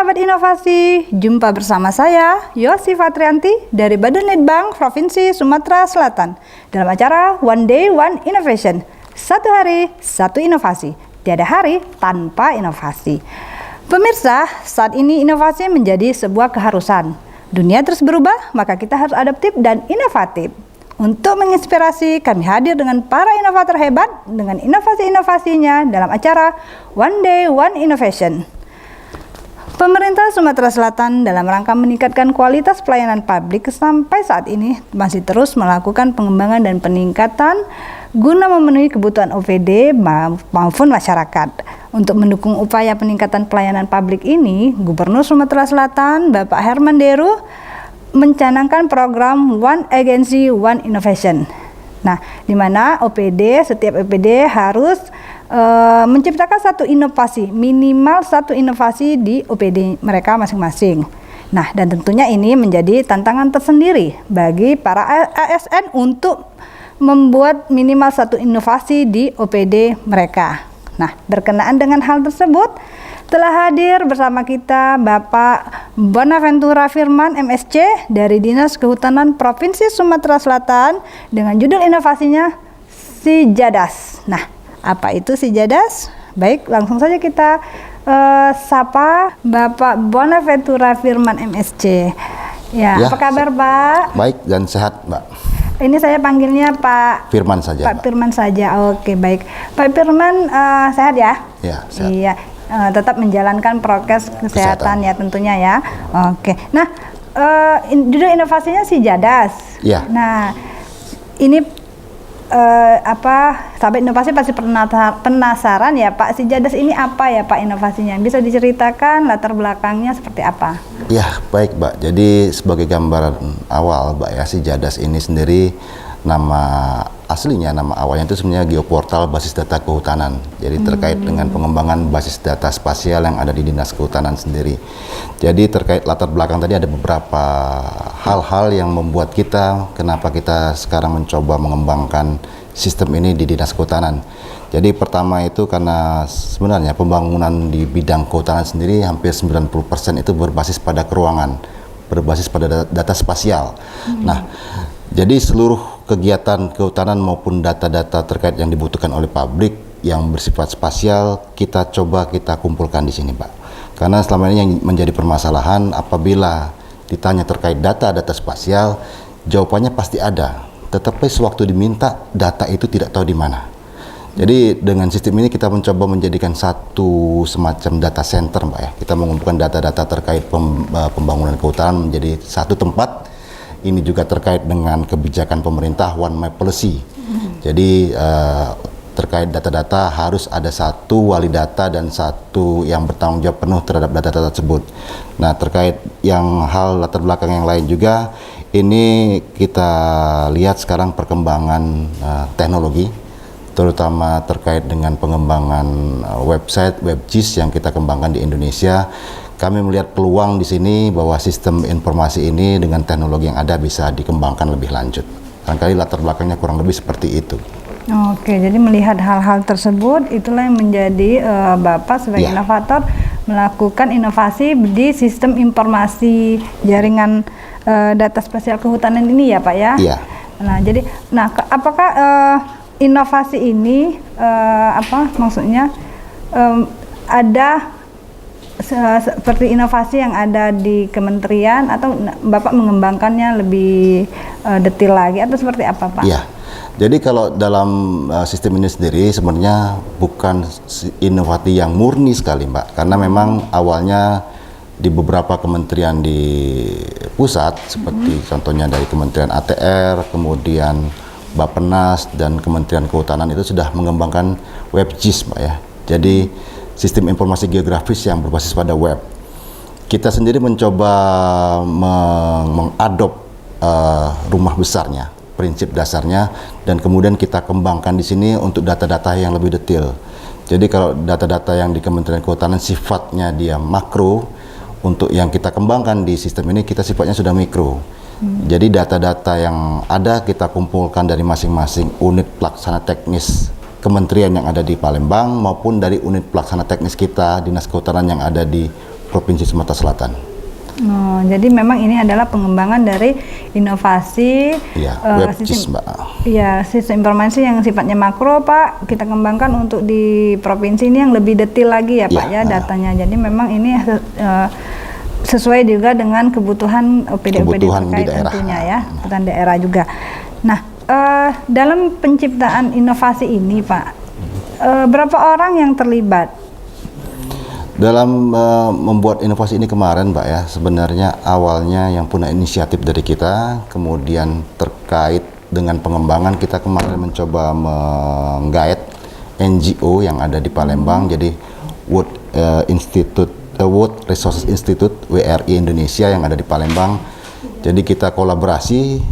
sahabat inovasi, jumpa bersama saya Yosi Fatrianti dari Badan Litbang Provinsi Sumatera Selatan dalam acara One Day One Innovation. Satu hari, satu inovasi, tiada hari tanpa inovasi. Pemirsa, saat ini inovasi menjadi sebuah keharusan. Dunia terus berubah, maka kita harus adaptif dan inovatif. Untuk menginspirasi, kami hadir dengan para inovator hebat dengan inovasi-inovasinya dalam acara One Day One Innovation. Pemerintah Sumatera Selatan dalam rangka meningkatkan kualitas pelayanan publik sampai saat ini masih terus melakukan pengembangan dan peningkatan guna memenuhi kebutuhan OPD maupun masyarakat. Untuk mendukung upaya peningkatan pelayanan publik ini, Gubernur Sumatera Selatan Bapak Herman Deru mencanangkan program One Agency One Innovation. Nah, di mana setiap OPD harus menciptakan satu inovasi, minimal satu inovasi di OPD mereka masing-masing. Nah, dan tentunya ini menjadi tantangan tersendiri bagi para ASN untuk membuat minimal satu inovasi di OPD mereka. Nah, berkenaan dengan hal tersebut, telah hadir bersama kita Bapak Bonaventura Firman MSc dari Dinas Kehutanan Provinsi Sumatera Selatan dengan judul inovasinya Sijadas. Nah, apa itu Sijadas? Baik, langsung saja kita sapa Bapak Bonaventura Firman MSc. Ya, apa kabar Pak? Baik dan sehat Mbak. Ini saya panggilnya Pak Firman saja. Pak Firman saja. Oke, baik. Pak Firman sehat ya? Ya, sehat. Iya. Tetap menjalankan prokes kesehatan ya tentunya ya. Oke. Nah, judul inovasinya Sijadas. Iya. Nah, ini sahabat inovasi pasti penasaran ya Pak, Sijadas ini apa ya Pak inovasinya? Bisa diceritakan latar belakangnya seperti apa? Ya, baik Mbak. Jadi sebagai gambaran awal Mbak ya, Sijadas ini sendiri nama awalnya itu sebenarnya geoportal basis data kehutanan. Jadi terkait dengan pengembangan basis data spasial yang ada di Dinas Kehutanan sendiri. Jadi terkait latar belakang tadi ada beberapa hal-hal yang membuat kenapa kita sekarang mencoba mengembangkan sistem ini di Dinas Kehutanan. Jadi pertama itu karena sebenarnya pembangunan di bidang kehutanan sendiri hampir 90% itu berbasis pada keruangan, berbasis pada data spasial. Nah, jadi seluruh kegiatan kehutanan maupun data-data terkait yang dibutuhkan oleh publik yang bersifat spasial kita kumpulkan di sini, Pak. Karena selama ini yang menjadi permasalahan apabila ditanya terkait data-data spasial, jawabannya pasti ada. Tetapi sewaktu diminta data itu tidak tahu di mana. Jadi dengan sistem ini kita mencoba menjadikan satu semacam data center, Mbak ya. Kita mengumpulkan data-data terkait pembangunan kehutanan menjadi satu tempat. Ini juga terkait dengan kebijakan pemerintah One Map Policy. Jadi terkait data-data harus ada satu wali data dan satu yang bertanggung jawab penuh terhadap data-data tersebut. Nah, terkait hal latar belakang yang lain juga, ini kita lihat sekarang perkembangan teknologi, terutama terkait dengan pengembangan website, WebGIS yang kita kembangkan di Indonesia. Kami melihat peluang di sini bahwa sistem informasi ini dengan teknologi yang ada bisa dikembangkan lebih lanjut. Barangkali latar belakangnya kurang lebih seperti itu. Oke, jadi melihat hal-hal tersebut, itulah yang menjadi Bapak sebagai inovator melakukan inovasi di sistem informasi jaringan data spasial kehutanan ini ya Pak ya? Iya. Nah, jadi, apakah inovasi ini maksudnya ada seperti inovasi yang ada di kementerian atau Bapak mengembangkannya lebih detail lagi atau seperti apa Pak? Iya. Jadi kalau dalam sistem ini sendiri sebenarnya bukan inovasi yang murni sekali Mbak, karena memang awalnya di beberapa kementerian di pusat seperti contohnya dari Kementerian ATR, kemudian Bappenas dan Kementerian Kehutanan itu sudah mengembangkan WebGIS Mbak ya. Jadi sistem informasi geografis yang berbasis pada web. Kita sendiri mencoba mengadop rumah besarnya, prinsip dasarnya, dan kemudian kita kembangkan di sini untuk data-data yang lebih detail. Jadi kalau data-data yang di Kementerian Kehutanan sifatnya dia makro, untuk yang kita kembangkan di sistem ini kita sifatnya sudah mikro. Jadi data-data yang ada kita kumpulkan dari masing-masing unit pelaksana teknis kementerian yang ada di Palembang maupun dari unit pelaksana teknis kita Dinas Kehutanan yang ada di Provinsi Sumatera Selatan. Oh, jadi memang ini adalah pengembangan dari inovasi WebGIS, Mbak. Iya, sistem informasi yang sifatnya makro, Pak. Kita kembangkan untuk di provinsi ini yang lebih detail lagi ya, Pak, ya datanya. Jadi memang ini sesuai juga dengan kebutuhan OPD-OPD terkait tentunya ya, kebutuhan daerah juga. Nah, dalam penciptaan inovasi ini, Pak, berapa orang yang terlibat? Dalam membuat inovasi ini kemarin, Mbak ya, sebenarnya awalnya yang punya inisiatif dari kita, kemudian terkait dengan pengembangan kita kemarin mencoba menggait NGO yang ada di Palembang, jadi World Resources Institute WRI Indonesia yang ada di Palembang. Jadi kita kolaborasi,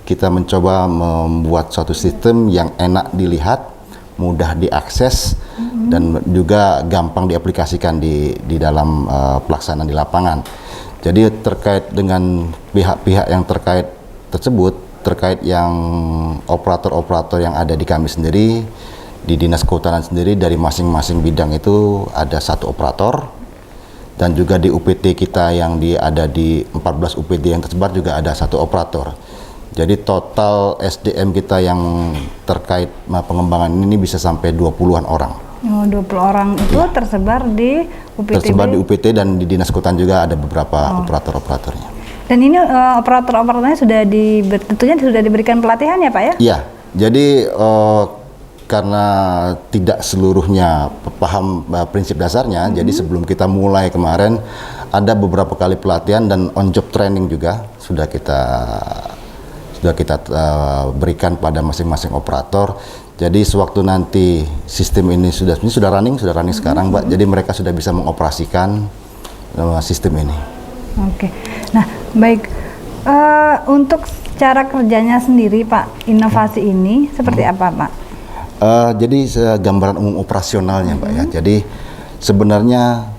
kita mencoba membuat suatu sistem yang enak dilihat, mudah diakses, dan juga gampang diaplikasikan di dalam pelaksanaan di lapangan. Jadi terkait dengan pihak-pihak yang terkait tersebut, terkait yang operator-operator yang ada di kami sendiri, di Dinas Kehutanan sendiri, dari masing-masing bidang itu ada 1 operator, dan juga di UPT kita yang ada di 14 UPT yang tersebar juga ada 1 operator. Jadi total SDM kita yang terkait pengembangan ini bisa sampai 20-an orang. Oh, 20 orang itu tersebar di UPT. Tersebar di UPT dan di Dinas Kehutanan juga ada beberapa operator-operatornya. Dan ini operator-operatornya tentunya sudah diberikan pelatihan ya, Pak ya? Iya. Jadi karena tidak seluruhnya paham prinsip dasarnya, jadi sebelum kita mulai kemarin ada beberapa kali pelatihan dan on job training juga sudah kita berikan pada masing-masing operator. Jadi sewaktu nanti sistem ini sudah running sekarang, Mbak. Jadi mereka sudah bisa mengoperasikan sistem ini. Oke. Nah, baik. Untuk cara kerjanya sendiri, Pak, inovasi ini seperti apa, Pak? Jadi gambaran umum operasionalnya, Mbak ya. Jadi sebenarnya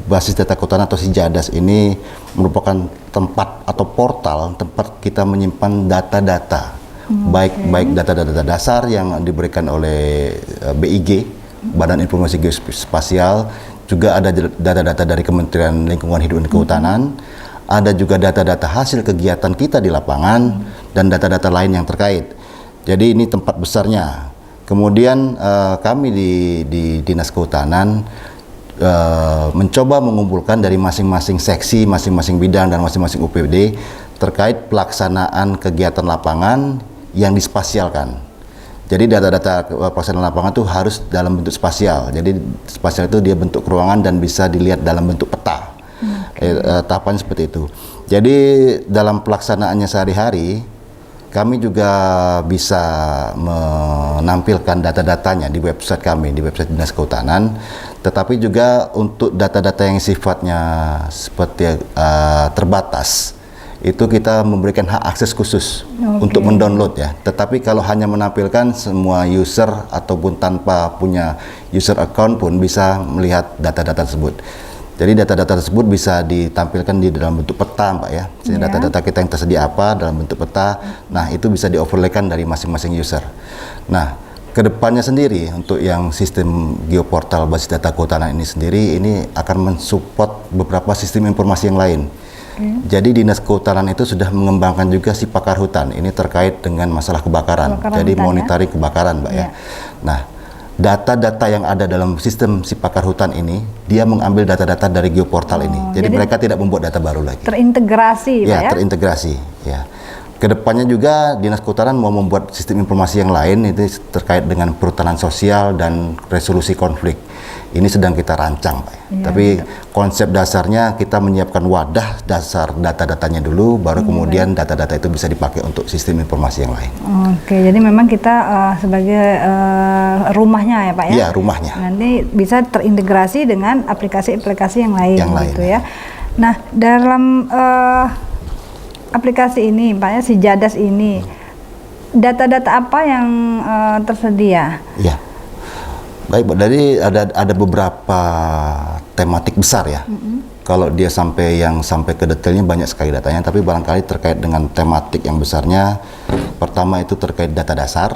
basis data kehutanan atau SIJADAS ini merupakan tempat atau portal tempat kita menyimpan data-data. Baik data-data dasar yang diberikan oleh BIG, Badan Informasi Geospasial, juga ada data-data dari Kementerian Lingkungan Hidup dan Kehutanan, ada juga data-data hasil kegiatan kita di lapangan, dan data-data lain yang terkait. Jadi ini tempat besarnya. Kemudian kami di Dinas Kehutanan mencoba mengumpulkan dari masing-masing seksi, masing-masing bidang, dan masing-masing UPD terkait pelaksanaan kegiatan lapangan yang dispasialkan. Jadi data-data pelaksanaan lapangan itu harus dalam bentuk spasial. Jadi spasial itu dia bentuk ruangan dan bisa dilihat dalam bentuk peta. Tahapannya seperti itu. Jadi dalam pelaksanaannya sehari-hari, kami juga bisa menampilkan data-datanya di website kami, di website Dinas Kehutanan. Tetapi juga untuk data-data yang sifatnya seperti terbatas, itu kita memberikan hak akses khusus untuk mendownload ya. Tetapi kalau hanya menampilkan, semua user ataupun tanpa punya user account pun bisa melihat data-data tersebut. Jadi data-data tersebut bisa ditampilkan di dalam bentuk peta, Mbak ya. Jadi data-data kita yang tersedia apa dalam bentuk peta, nah itu bisa di-overlaykan dari masing-masing user. Nah, kedepannya sendiri untuk yang sistem geoportal basis data kehutanan ini sendiri, ini akan mensupport beberapa sistem informasi yang lain. Jadi Dinas Kehutanan itu sudah mengembangkan juga si pakar hutan. Ini terkait dengan masalah kebakaran. Jadi monitoring kebakaran, Mbak ya. Nah, data-data yang ada dalam sistem si pakar hutan ini, dia mengambil data-data dari geoportal ini. Jadi mereka tidak membuat data baru lagi. Terintegrasi, ya, Pak ya? Terintegrasi. Ya. Kedepannya juga Dinas Kehutanan mau membuat sistem informasi yang lain itu terkait dengan perhutanan sosial dan resolusi konflik. Ini sedang kita rancang, Pak. Tapi konsep dasarnya kita menyiapkan wadah dasar data-datanya dulu, baru kemudian data-data itu bisa dipakai untuk sistem informasi yang lain. Oke, jadi memang kita sebagai rumahnya ya, Pak ya? Iya, rumahnya. Nanti bisa terintegrasi dengan aplikasi-aplikasi yang lain gitu ya. Nah, dalam aplikasi ini, Pak ya, SIJADAS ini, data-data apa yang tersedia? Iya. Baik, dari ada beberapa tematik besar ya. Kalau dia sampai ke detailnya banyak sekali datanya, tapi barangkali terkait dengan tematik yang besarnya, pertama itu terkait data dasar.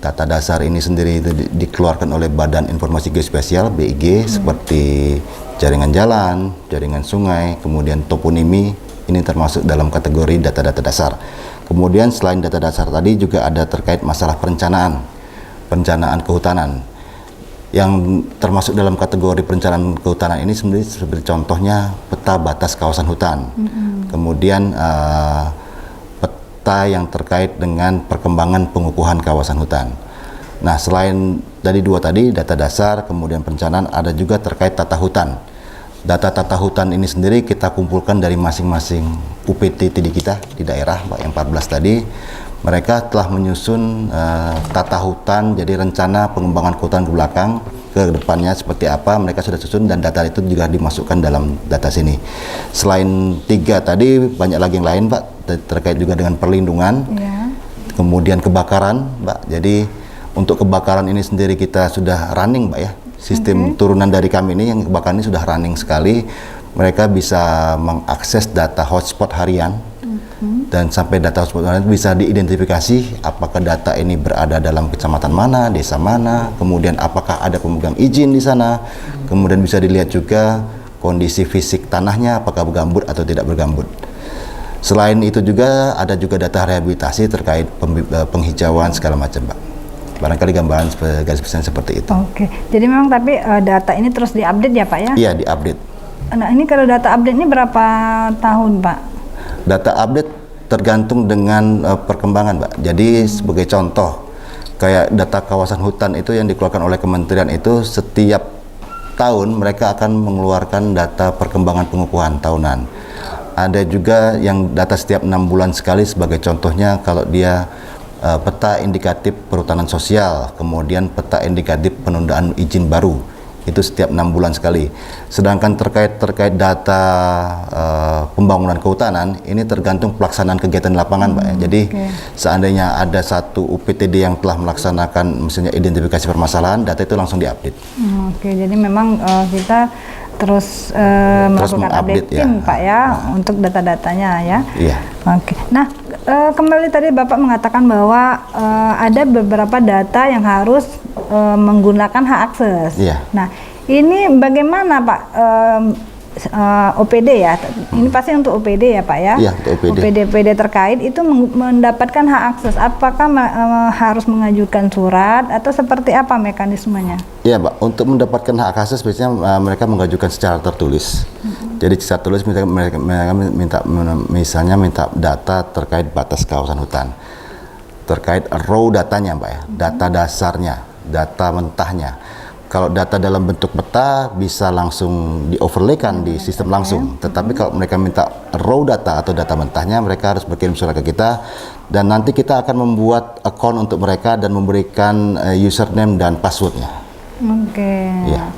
Data dasar ini sendiri itu dikeluarkan oleh Badan Informasi Geospasial (BIG) seperti jaringan jalan, jaringan sungai, kemudian toponimi, ini termasuk dalam kategori data-data dasar. Kemudian selain data dasar tadi juga ada terkait masalah perencanaan kehutanan. Yang termasuk dalam kategori perencanaan kehutanan ini seperti contohnya peta batas kawasan hutan. Kemudian peta yang terkait dengan perkembangan pengukuhan kawasan hutan. Nah, selain dari dua tadi, data dasar, kemudian perencanaan, ada juga terkait tata hutan. Data tata hutan ini sendiri kita kumpulkan dari masing-masing UPT-TD kita di daerah, yang 14 tadi. Mereka telah menyusun tata hutan, jadi rencana pengembangan hutan ke belakang, ke depannya seperti apa, mereka sudah susun dan data itu juga dimasukkan dalam data sini. Selain 3 tadi, banyak lagi yang lain, Pak, terkait juga dengan perlindungan, kemudian kebakaran, Pak. Jadi untuk kebakaran ini sendiri kita sudah running, Pak ya. Sistem turunan dari kami ini yang kebakaran ini sudah running sekali. Mereka bisa mengakses data hotspot harian dan sampai data hotspot harian bisa diidentifikasi apakah data ini berada dalam kecamatan mana, desa mana, kemudian apakah ada pemegang izin di sana, kemudian bisa dilihat juga kondisi fisik tanahnya apakah bergambut atau tidak bergambut. Selain itu juga ada juga data rehabilitasi terkait penghijauan segala macam, Pak. Barangkali gambaran garis besarnya seperti itu. Oke, jadi memang tapi data ini terus diupdate ya, Pak ya? Iya, diupdate. Nah, ini kalau data update ini berapa tahun, Pak? Data update tergantung dengan perkembangan, Pak. Jadi sebagai contoh, kayak data kawasan hutan itu yang dikeluarkan oleh kementerian itu setiap tahun mereka akan mengeluarkan data perkembangan pengukuhan tahunan. Ada juga yang data setiap 6 bulan sekali, sebagai contohnya kalau dia peta indikatif perhutanan sosial, kemudian peta indikatif penundaan izin baru, itu setiap 6 bulan sekali. Sedangkan terkait data pembangunan kehutanan, ini tergantung pelaksanaan kegiatan lapangan, Pak ya. Jadi seandainya ada satu UPTD yang telah melaksanakan misalnya identifikasi permasalahan, data itu langsung diupdate. Oke, jadi memang kita terus melakukan updating, Pak ya, untuk data-datanya ya. Iya. Oke. Nah, kembali tadi Bapak mengatakan bahwa ada beberapa data yang harus menggunakan hak akses. Iya. Nah, ini bagaimana, Pak? OPD ya, ini pasti untuk OPD ya, Pak ya? Iya, untuk OPD. OPD terkait itu mendapatkan hak akses. Apakah harus mengajukan surat atau seperti apa mekanismenya? Iya, Pak. Untuk mendapatkan hak akses biasanya mereka mengajukan secara tertulis. Jadi secara tertulis mereka minta data terkait batas kawasan hutan, terkait raw datanya, Pak ya, data dasarnya, data mentahnya. Kalau data dalam bentuk peta bisa langsung di-overlaykan di sistem langsung. Tetapi kalau mereka minta raw data atau data mentahnya, mereka harus berkirim surat ke kita. Dan nanti kita akan membuat account untuk mereka dan memberikan username dan passwordnya. Oke. Ya.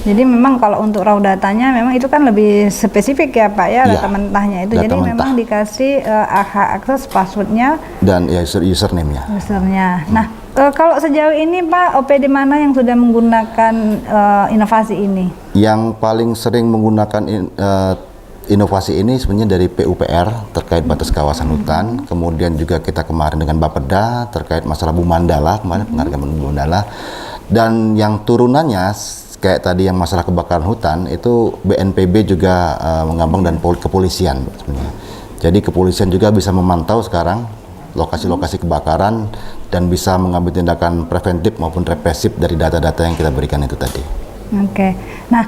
Jadi memang kalau untuk raw datanya memang itu kan lebih spesifik ya, Pak ya, data mentahnya itu. Jadi memang dikasih hak akses passwordnya dan ya username-nya. Nah, kalau sejauh ini Pak, OPD mana yang sudah menggunakan inovasi ini? Yang paling sering menggunakan inovasi ini sebenarnya dari PUPR terkait batas kawasan hutan, kemudian juga kita kemarin dengan Bapeda terkait masalah Bumandala, kemarin penghargaan Bumandala, dan yang turunannya kayak tadi yang masalah kebakaran hutan itu BNPB juga mengambang dan kepolisian sebenarnya. Jadi kepolisian juga bisa memantau sekarang lokasi-lokasi kebakaran dan bisa mengambil tindakan preventif maupun represif dari data-data yang kita berikan itu tadi. Oke. Nah,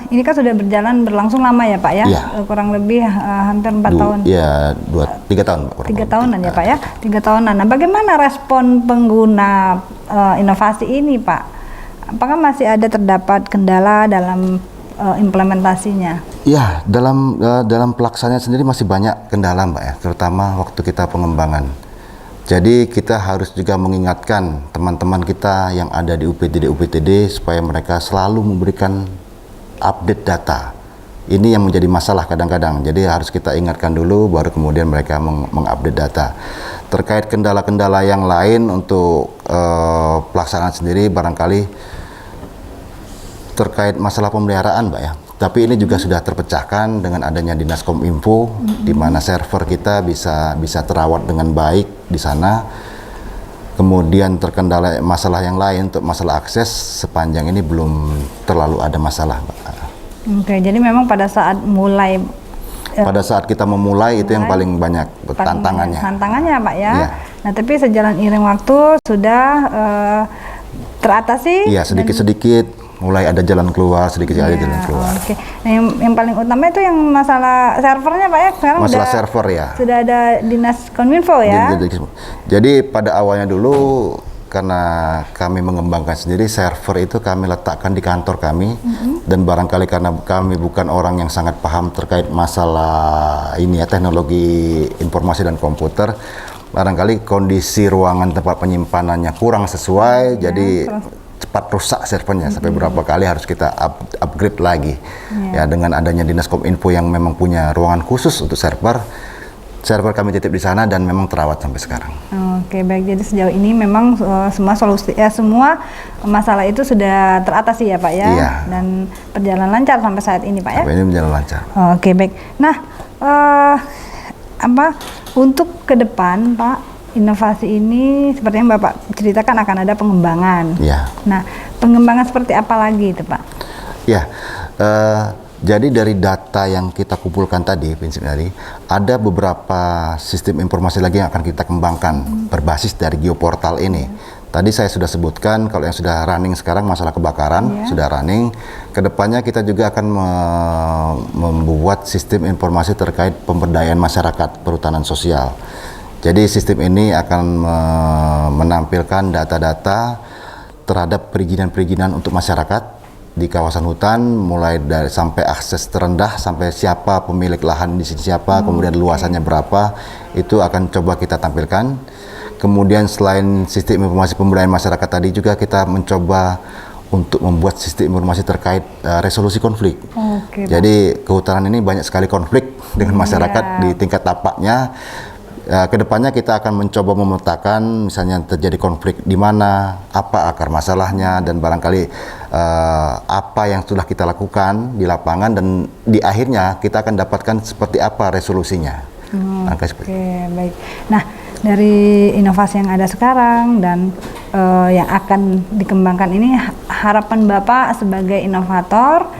ini kan sudah berlangsung lama ya, Pak ya? Ya. Kurang lebih hampir 4 tahun. Iya, 3 tahun, Pak. 3 tahunan ya, Pak ya? 3 tahunan. Nah, bagaimana respon pengguna inovasi ini, Pak? Apakah masih ada terdapat kendala dalam implementasinya? Ya, dalam pelaksanaan sendiri masih banyak kendala, Mbak ya, terutama waktu kita pengembangan. Jadi kita harus juga mengingatkan teman-teman kita yang ada di UPTD supaya mereka selalu memberikan update data. Ini yang menjadi masalah kadang-kadang. Jadi harus kita ingatkan dulu, baru kemudian mereka mengupdate data. Terkait kendala-kendala yang lain untuk pelaksanaan sendiri, barangkali terkait masalah pemeliharaan, Mbak ya. Tapi ini juga sudah terpecahkan dengan adanya Dinas Kominfo, di mana server kita bisa terawat dengan baik di sana. Kemudian terkendala masalah yang lain untuk masalah akses sepanjang ini belum terlalu ada masalah, Mbak. Oke, jadi memang pada saat mulai Pada saat kita memulai itu yang paling banyak tantangannya. Tantangannya Pak ya. Iya. Nah tapi sejalan iring waktu sudah teratasi. Iya, sedikit-sedikit mulai ada jalan keluar, sedikit aja jalan keluar. Oke. Nah yang paling utama itu yang masalah servernya Pak ya. Sekarang Masalah udah, server ya. sudah ada Dinas Kominfo ya. Jadi pada awalnya dulu karena kami mengembangkan sendiri, server itu kami letakkan di kantor kami, dan barangkali karena kami bukan orang yang sangat paham terkait masalah ini ya, teknologi informasi dan komputer, barangkali kondisi ruangan tempat penyimpanannya kurang sesuai, jadi cepat rusak servernya, sampai berapa kali harus kita upgrade lagi. Ya, dengan adanya Dinas Kominfo yang memang punya ruangan khusus untuk server kami titip di sana dan memang terawat sampai sekarang. Oke, baik. Jadi sejauh ini memang semua solusi semua masalah itu sudah teratasi ya Pak ya. Iya. Dan berjalan lancar sampai saat ini Pak ya. Sampai ini berjalan lancar. Oke, baik. Nah, untuk ke depan Pak, inovasi ini seperti yang Bapak ceritakan akan ada pengembangan. Iya. Nah, pengembangan seperti apa lagi itu Pak? Ya, jadi dari data yang kita kumpulkan tadi, prinsipnya tadi, ada beberapa sistem informasi lagi yang akan kita kembangkan berbasis dari geoportal ini. Tadi saya sudah sebutkan kalau yang sudah running sekarang masalah kebakaran, sudah running. Kedepannya kita juga akan membuat sistem informasi terkait pemberdayaan masyarakat perhutanan sosial. Jadi sistem ini akan menampilkan data-data terhadap perizinan-perizinan untuk masyarakat di kawasan hutan, mulai dari sampai akses terendah, sampai siapa pemilik lahan di sini siapa, kemudian luasannya berapa, itu akan coba kita tampilkan. Kemudian selain sistem informasi pemberdayaan masyarakat tadi, juga kita mencoba untuk membuat sistem informasi terkait resolusi konflik. Jadi kehutanan ini banyak sekali konflik dengan masyarakat di tingkat tapaknya. Kedepannya kita akan mencoba memetakan misalnya terjadi konflik di mana, apa akar masalahnya, dan barangkali apa yang sudah kita lakukan di lapangan, dan di akhirnya kita akan dapatkan seperti apa resolusinya. Oke, baik. Nah, dari inovasi yang ada sekarang dan yang akan dikembangkan ini, harapan Bapak sebagai inovator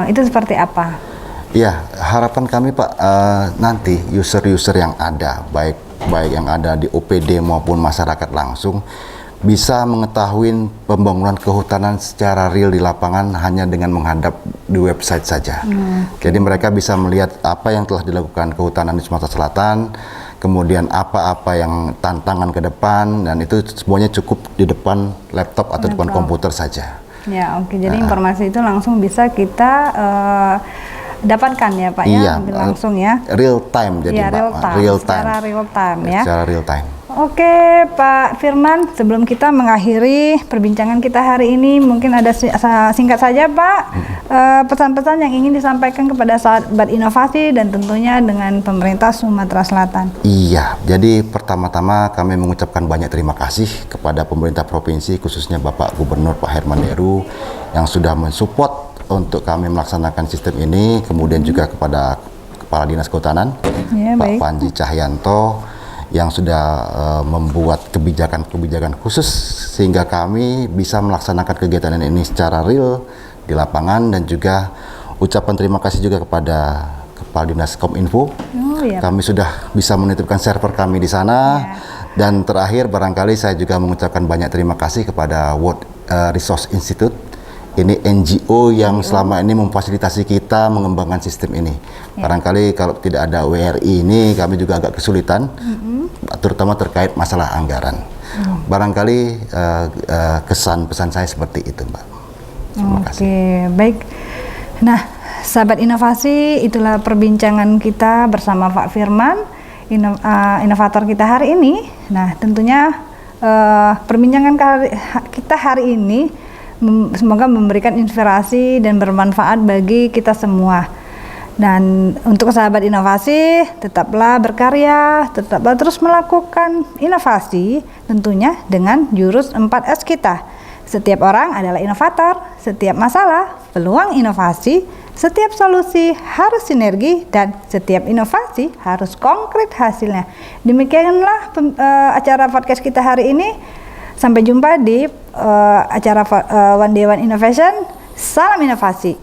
itu seperti apa? Ya, harapan kami Pak, nanti user-user yang ada, baik yang ada di OPD maupun masyarakat langsung, bisa mengetahui pembangunan kehutanan secara real di lapangan hanya dengan menghadap di website saja. Jadi mereka bisa melihat apa yang telah dilakukan kehutanan di Sumatera Selatan, kemudian apa-apa yang tantangan ke depan, dan itu semuanya cukup di depan laptop atau depan komputer saja. Ya, oke. Jadi informasi itu langsung bisa kita dapatkan ya Pak ya, langsung ya. Real time jadi Mbak. Secara real time ya. Secara real time. Oke Pak Firman, sebelum kita mengakhiri perbincangan kita hari ini, mungkin ada singkat saja Pak, pesan-pesan yang ingin disampaikan kepada sahabat inovasi dan tentunya dengan pemerintah Sumatera Selatan. Iya, jadi pertama-tama kami mengucapkan banyak terima kasih kepada pemerintah provinsi, khususnya Bapak Gubernur Pak Herman Deru yang sudah mensupport untuk kami melaksanakan sistem ini, kemudian juga kepada Kepala Dinas Kehutanan Pak Panji Cahyanto yang sudah membuat kebijakan-kebijakan khusus sehingga kami bisa melaksanakan kegiatan ini secara real di lapangan, dan juga ucapan terima kasih juga kepada Kepala Dinas Kominfo. Kami sudah bisa menitipkan server kami di sana. Dan terakhir barangkali saya juga mengucapkan banyak terima kasih kepada World Resource Institute. Ini NGO yang selama ini memfasilitasi kita mengembangkan sistem ini. Barangkali kalau tidak ada WRI ini, kami juga agak kesulitan, terutama terkait masalah anggaran. Barangkali kesan pesan saya seperti itu, Mbak. Terima kasih. Oke, baik. Nah, sahabat inovasi, itulah perbincangan kita bersama Pak Firman, inovator kita hari ini. Nah, tentunya perbincangan kita hari ini semoga memberikan inspirasi dan bermanfaat bagi kita semua. Dan untuk sahabat inovasi, tetaplah berkarya, tetaplah terus melakukan inovasi, tentunya dengan jurus 4S kita. Setiap orang adalah inovator, setiap masalah peluang inovasi, setiap solusi harus sinergi, dan setiap inovasi harus konkret hasilnya. Demikianlah acara podcast kita hari ini. Sampai jumpa di acara One Day One Innovation. Salam inovasi.